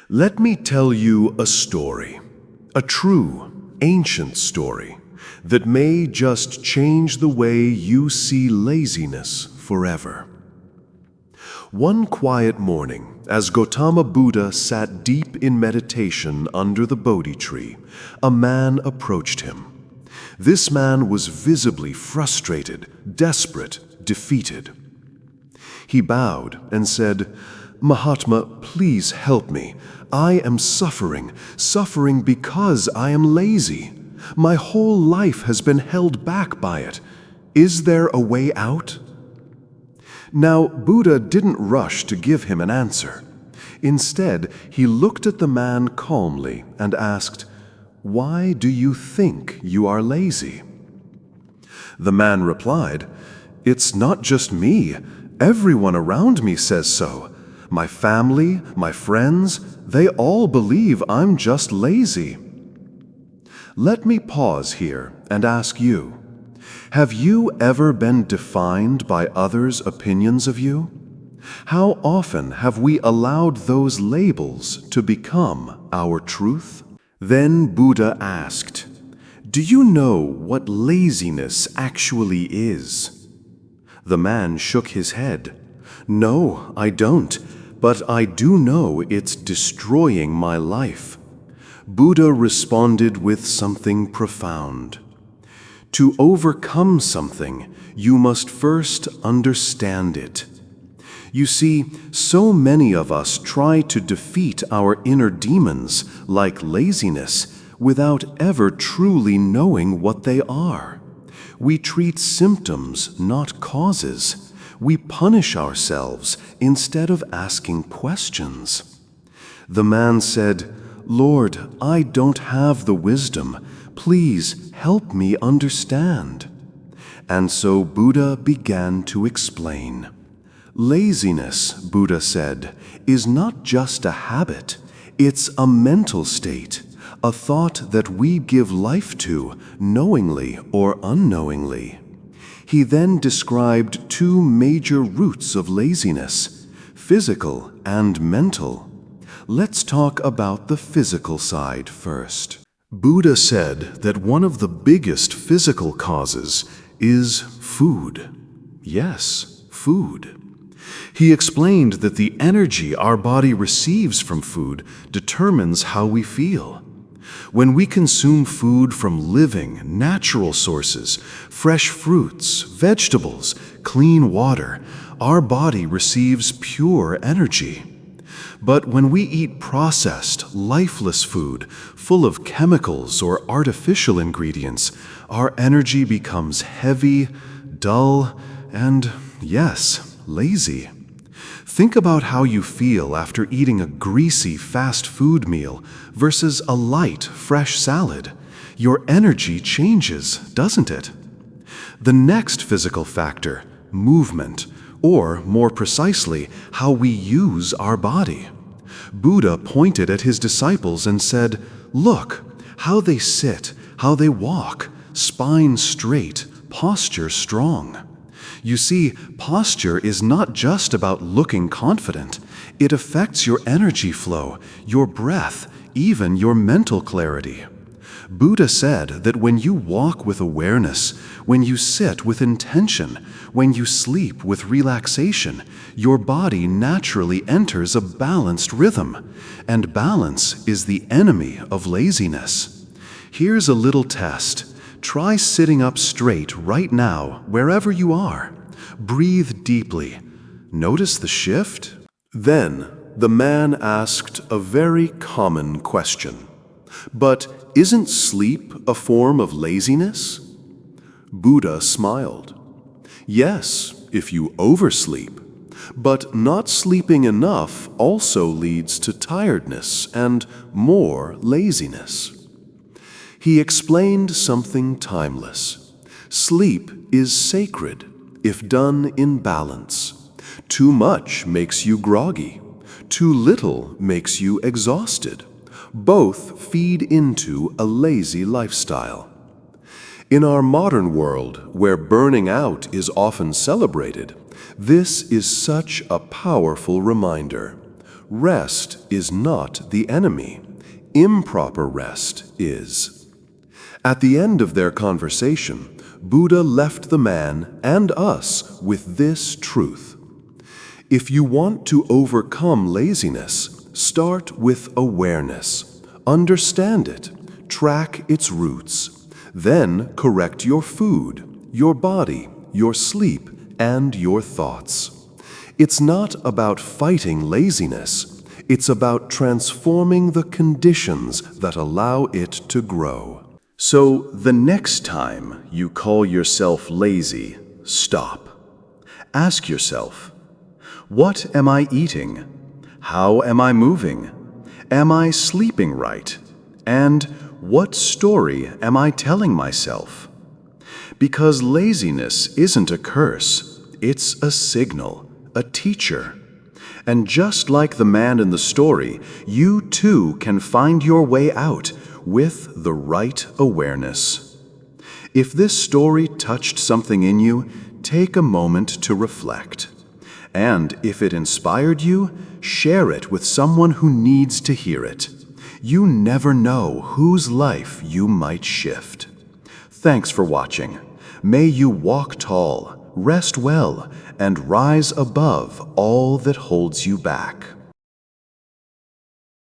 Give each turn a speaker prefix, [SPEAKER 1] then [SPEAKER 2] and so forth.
[SPEAKER 1] Let me tell you a story, a true, ancient story, that may just change the way you see laziness forever. One quiet morning, as Gautama Buddha sat deep in meditation under the Bodhi tree, a man approached him. This man was visibly frustrated, desperate, defeated. He bowed and said, "Mahatma, please help me. I am suffering because I am lazy. My whole life has been held back by it. Is there a way out?" Now, Buddha didn't rush to give him an answer. Instead, he looked at the man calmly and asked, "Why do you think you are lazy?" The man replied, "It's not just me. Everyone around me says so. My family, my friends, they all believe I'm just lazy." Let me pause here and ask you, have you ever been defined by others' opinions of you? How often have we allowed those labels to become our truth? Then Buddha asked, "Do you know what laziness actually is?" The man shook his head. "No, I don't, but I do know it's destroying my life." Buddha responded with something profound. To overcome something, you must first understand it. You see, so many of us try to defeat our inner demons, like laziness, without ever truly knowing what they are. We treat symptoms, not causes. We punish ourselves instead of asking questions. The man said, "Lord, I don't have the wisdom. Please help me understand." And so Buddha began to explain. Laziness, Buddha said, is not just a habit. It's a mental state, a thought that we give life to, knowingly or unknowingly. He then described two major roots of laziness, physical and mental. Let's talk about the physical side first. Buddha said that one of the biggest physical causes is food. Yes, food. He explained that the energy our body receives from food determines how we feel. When we consume food from living, natural sources, fresh fruits, vegetables, clean water, our body receives pure energy. But when we eat processed, lifeless food, full of chemicals or artificial ingredients, our energy becomes heavy, dull, and, yes, lazy. Think about how you feel after eating a greasy fast food meal versus a light, fresh salad. Your energy changes, doesn't it? The next physical factor, movement, or more precisely, how we use our body. Buddha pointed at his disciples and said, "Look, how they sit, how they walk, spine straight, posture strong." You see, posture is not just about looking confident. It affects your energy flow, your breath, even your mental clarity. Buddha said that when you walk with awareness, when you sit with intention, when you sleep with relaxation, your body naturally enters a balanced rhythm, and balance is the enemy of laziness. Here's a little test. Try sitting up straight right now, wherever you are. Breathe deeply. Notice the shift? Then the man asked a very common question. "But isn't sleep a form of laziness?" Buddha smiled. "Yes, if you oversleep. But not sleeping enough also leads to tiredness and more laziness." He explained something timeless. Sleep is sacred if done in balance. Too much makes you groggy. Too little makes you exhausted. Both feed into a lazy lifestyle. In our modern world, where burning out is often celebrated, this is such a powerful reminder. Rest is not the enemy. Improper rest is. At the end of their conversation, Buddha left the man and us with this truth. If you want to overcome laziness, start with awareness. Understand it. Track its roots. Then correct your food, your body, your sleep, and your thoughts. It's not about fighting laziness. It's about transforming the conditions that allow it to grow. So the next time you call yourself lazy, stop. Ask yourself, what am I eating? How am I moving? Am I sleeping right? And what story am I telling myself? Because laziness isn't a curse, it's a signal, a teacher. And just like the man in the story, you too can find your way out with the right awareness. If this story touched something in you, take a moment to reflect. And if it inspired you, share it with someone who needs to hear it. You never know whose life you might shift. Thanks for watching. May you walk tall, rest well, and rise above all that holds you back.